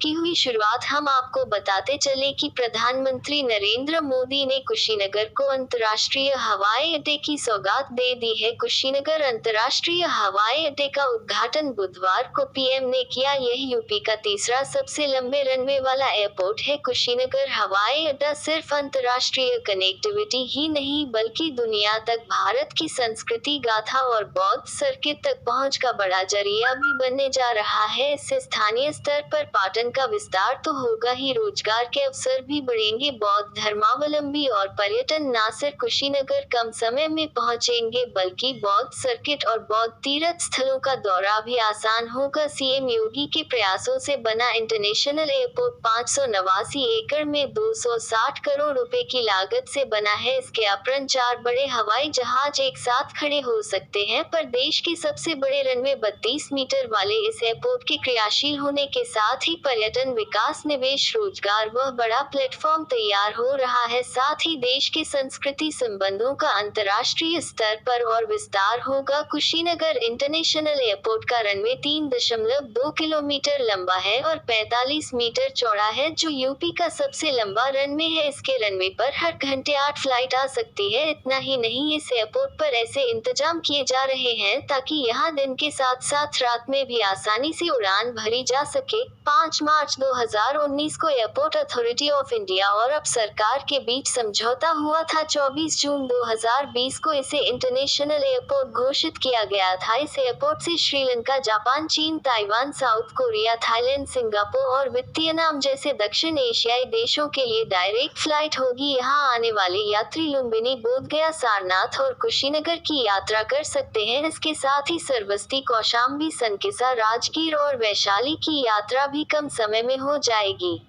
की हुई शुरुआत। हम आपको बताते चले कि प्रधानमंत्री नरेंद्र मोदी ने कुशीनगर को अंतर्राष्ट्रीय हवाई अड्डे की सौगात दे दी है। कुशीनगर अंतर्राष्ट्रीय हवाई अड्डे का उद्घाटन बुधवार को पीएम ने किया। यह यूपी का तीसरा सबसे लंबे रनवे वाला एयरपोर्ट है। कुशीनगर हवाई अड्डा सिर्फ अंतर्राष्ट्रीय कनेक्टिविटी ही नहीं बल्कि दुनिया तक भारत की संस्कृति गाथा और बौद्ध सर्किट तक पहुंच का बड़ा जरिया भी बनने जा रहा है। इससे स्थानीय स्तर पर पर्यटन का विस्तार तो होगा ही, रोजगार के अवसर भी बढ़ेंगे। बौद्ध धर्मावलंबी और पर्यटन न सिर्फ कुशीनगर कम समय में पहुंचेंगे बल्कि बौद्ध सर्किट और बौद्ध तीर्थ स्थलों का दौरा भी आसान होगा। सीएम योगी के प्रयासों से बना इंटरनेशनल एयरपोर्ट 589 एकड़ में 260 करोड़ रुपए की लागत से बना है। इसके अपरंत 4 बड़े हवाई जहाज एक साथ खड़े हो सकते हैं। पर देश के सबसे बड़े रनवे 32 मीटर वाले इस एयरपोर्ट के क्रियाशील होने के साथ ही पर्यटन विकास, निवेश, रोजगार व बड़ा प्लेटफॉर्म तैयार हो रहा है। साथ ही देश के संस्कृति संबंधों का अंतर्राष्ट्रीय स्तर पर और विस्तार होगा। कुशीनगर इंटरनेशनल एयरपोर्ट का रनवे 3.2 किलोमीटर लंबा है और 45 मीटर चौड़ा है, जो यूपी का सबसे लंबा रनवे है। इसके रनवे पर हर घंटे 8 फ्लाइट आ सकती है। इतना ही नहीं, इस एयरपोर्ट पर ऐसे इंतजाम किए जा रहे हैं ताकि यहां दिन के साथ साथ रात में भी आसानी से उड़ान भरी जा सके। 5 मार्च 2019 को एयरपोर्ट अथॉरिटी ऑफ इंडिया और अब सरकार के बीच समझौता हुआ था। 24 जून 2020 को इसे इंटरनेशनल एयरपोर्ट घोषित किया गया था। इस एयरपोर्ट से श्रीलंका, जापान, चीन, Taiwan, south Korea, Thailand, Singapore और वियतनाम जैसे दक्षिण एशियाई देशों के लिए डायरेक्ट फ्लाइट होगी। यहां आने वाले यात्री लुम्बिनी, बोधगया, सारनाथ और कुशीनगर की यात्रा कर सकते हैं। इसके साथ ही सरबस्ती, कौशाम्बी, सनकिसा, राजगीर और वैशाली की यात्रा भी कम समय में हो जाएगी।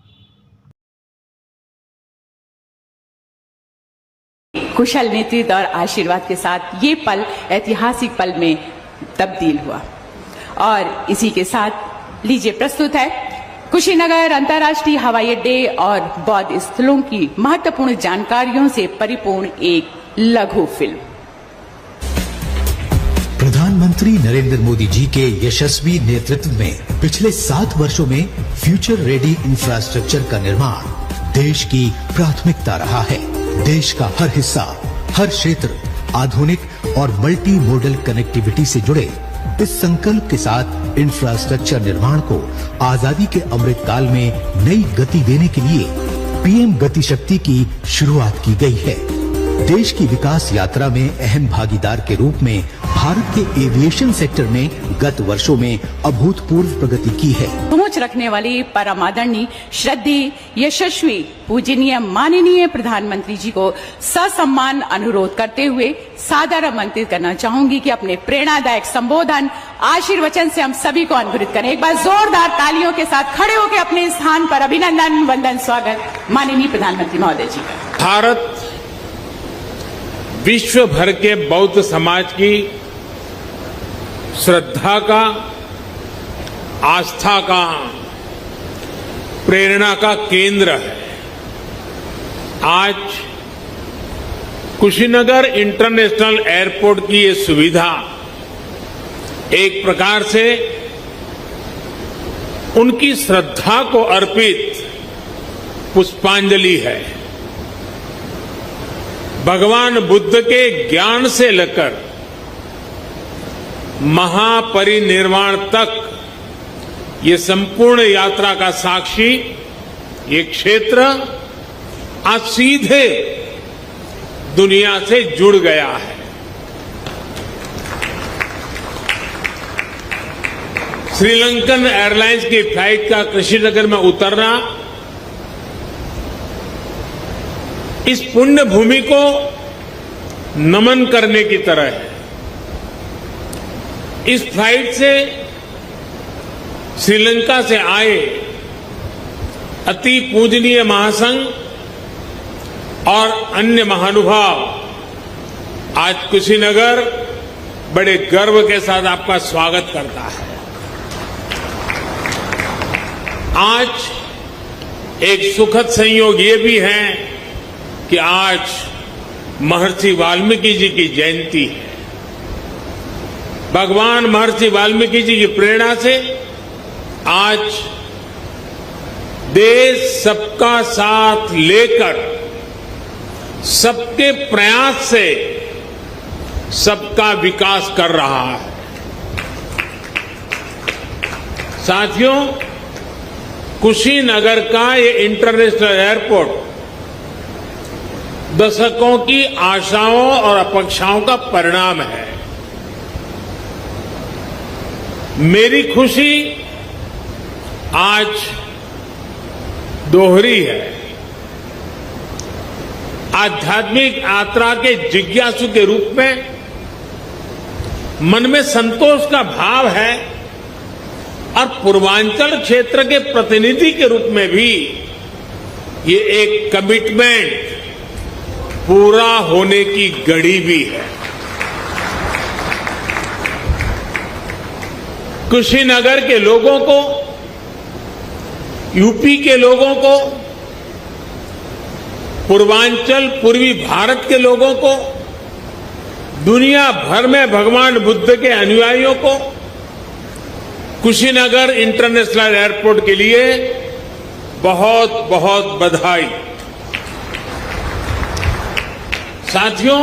कुशल नेतृत्व और आशीर्वाद के साथ ये पल ऐतिहासिक पल में तब्दील हुआ और इसी के साथ लीजिए प्रस्तुत है कुशीनगर अंतर्राष्ट्रीय हवाई अड्डे और बौद्ध स्थलों की महत्वपूर्ण जानकारियों से परिपूर्ण एक लघु फिल्म। प्रधानमंत्री नरेंद्र मोदी जी के यशस्वी नेतृत्व में पिछले 7 वर्षों में फ्यूचर रेडी इंफ्रास्ट्रक्चर का निर्माण देश की प्राथमिकता रहा है। देश का हर हिस्सा, हर क्षेत्र आधुनिक और मल्टी मोडल कनेक्टिविटी से जुड़े। इस संकल्प के साथ इंफ्रास्ट्रक्चर निर्माण को आजादी के अमृत काल में नई गति देने के लिए पीएम गति शक्ति की शुरुआत की गई है। देश की विकास यात्रा में अहम भागीदार के रूप में भारत के एविएशन सेक्टर ने गत वर्षों में अभूतपूर्व प्रगति की है। पहुंच रखने वाली परम आदरणीय, श्रद्धेय, यशस्वी, पूजनीय, माननीय प्रधानमंत्री जी को ससम्मान अनुरोध करते हुए सादर आमंत्रित करना चाहूंगी कि अपने प्रेरणादायक संबोधन, आशीर्वचन से हम सभी को अनुग्रहित करें। एक बार जोरदार तालियों के साथ खड़े होकर अपने स्थान पर अभिनंदन, वंदन, स्वागत माननीय प्रधानमंत्री महोदय जी का। भारत विश्व भर के बौद्ध समाज की श्रद्धा का, आस्था का, प्रेरणा का केंद्र है। आज कुशीनगर इंटरनेशनल एयरपोर्ट की ये सुविधा एक प्रकार से उनकी श्रद्धा को अर्पित पुष्पांजलि है। भगवान बुद्ध के ज्ञान से लेकर महापरिनिर्वाण तक ये संपूर्ण यात्रा का साक्षी ये क्षेत्र आज सीधे दुनिया से जुड़ गया है। श्रीलंकन एयरलाइंस की फ्लाइट का कुशीनगर में उतरना इस पुण्य भूमि को नमन करने की तरह है। इस फ्लाइट से श्रीलंका से आए अति पूजनीय महासंघ और अन्य महानुभाव आज कुशीनगर बड़े गर्व के साथ आपका स्वागत करता है। आज एक सुखद संयोग ये भी है कि आज महर्षि वाल्मीकि जी की जयंती है। भगवान महर्षि वाल्मीकि जी की प्रेरणा से आज देश सबका साथ लेकर सबके प्रयास से सबका विकास कर रहा है। साथियों, कुशीनगर का ये इंटरनेशनल एयरपोर्ट दशकों की आशाओं और अपेक्षाओं का परिणाम है। मेरी खुशी आज दोहरी है। आध्यात्मिक यात्रा के जिज्ञासु के रूप में मन में संतोष का भाव है और पूर्वांचल क्षेत्र के प्रतिनिधि के रूप में भी ये एक कमिटमेंट पूरा होने की घड़ी भी है। कुशीनगर के लोगों को, यूपी के लोगों को, पूर्वांचल पूर्वी भारत के लोगों को, दुनिया भर में भगवान बुद्ध के अनुयायियों को कुशीनगर इंटरनेशनल एयरपोर्ट के लिए बहुत बहुत बधाई। साथियों,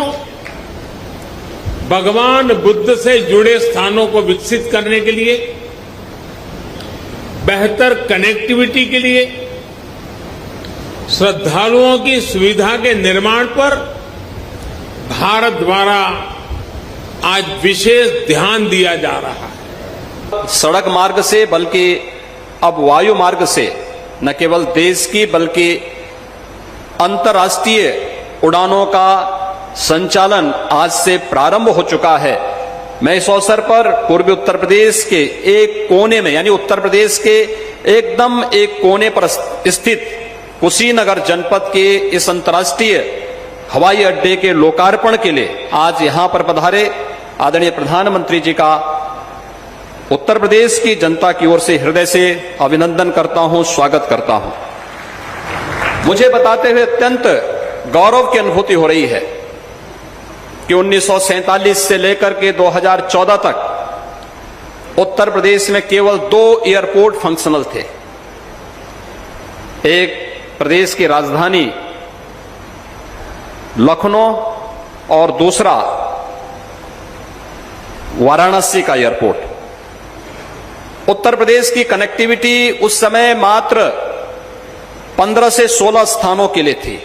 भगवान बुद्ध से जुड़े स्थानों को विकसित करने के लिए, बेहतर कनेक्टिविटी के लिए, श्रद्धालुओं की सुविधा के निर्माण पर भारत द्वारा आज विशेष ध्यान दिया जा रहा है। सड़क मार्ग से बल्कि अब वायु मार्ग से न केवल देश की बल्कि अंतर्राष्ट्रीय उड़ानों का संचालन आज से प्रारंभ हो चुका है। मैं इस अवसर पर पूर्वी उत्तर प्रदेश के एक कोने में, यानी उत्तर प्रदेश के एकदम एक कोने पर स्थित कुशीनगर जनपद के इस अंतर्राष्ट्रीय हवाई अड्डे के लोकार्पण के लिए आज यहां पर पधारे आदरणीय प्रधानमंत्री जी का उत्तर प्रदेश की जनता की ओर से हृदय से अभिनंदन करता हूं, स्वागत करता हूं। मुझे बताते हुए अत्यंत गौरव की अनुभूति हो रही है कि 1947 से लेकर के 2014 तक उत्तर प्रदेश में केवल 2 एयरपोर्ट फंक्शनल थे। एक प्रदेश की राजधानी लखनऊ और दूसरा वाराणसी का एयरपोर्ट। उत्तर प्रदेश की कनेक्टिविटी उस समय मात्र 15 से 16 स्थानों के लिए थी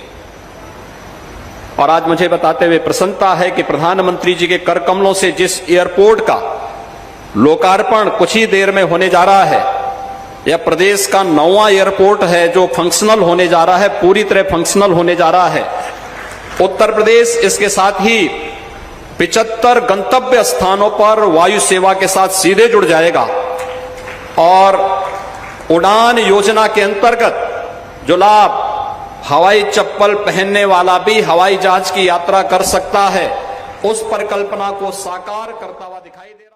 और आज मुझे बताते हुए प्रसन्नता है कि प्रधानमंत्री जी के कर कमलों से जिस एयरपोर्ट का लोकार्पण कुछ ही देर में होने जा रहा है, यह प्रदेश का 9वां एयरपोर्ट है जो फंक्शनल होने जा रहा है, पूरी तरह फंक्शनल होने जा रहा है। उत्तर प्रदेश इसके साथ ही 75 गंतव्य स्थानों पर वायु सेवा के साथ सीधे जुड़ जाएगा और उड़ान योजना के अंतर्गत जो लाभ हवाई चप्पल पहनने वाला भी हवाई जहाज की यात्रा कर सकता है, उस परिकल्पना को साकार करता हुआ दिखाई दे रहा है।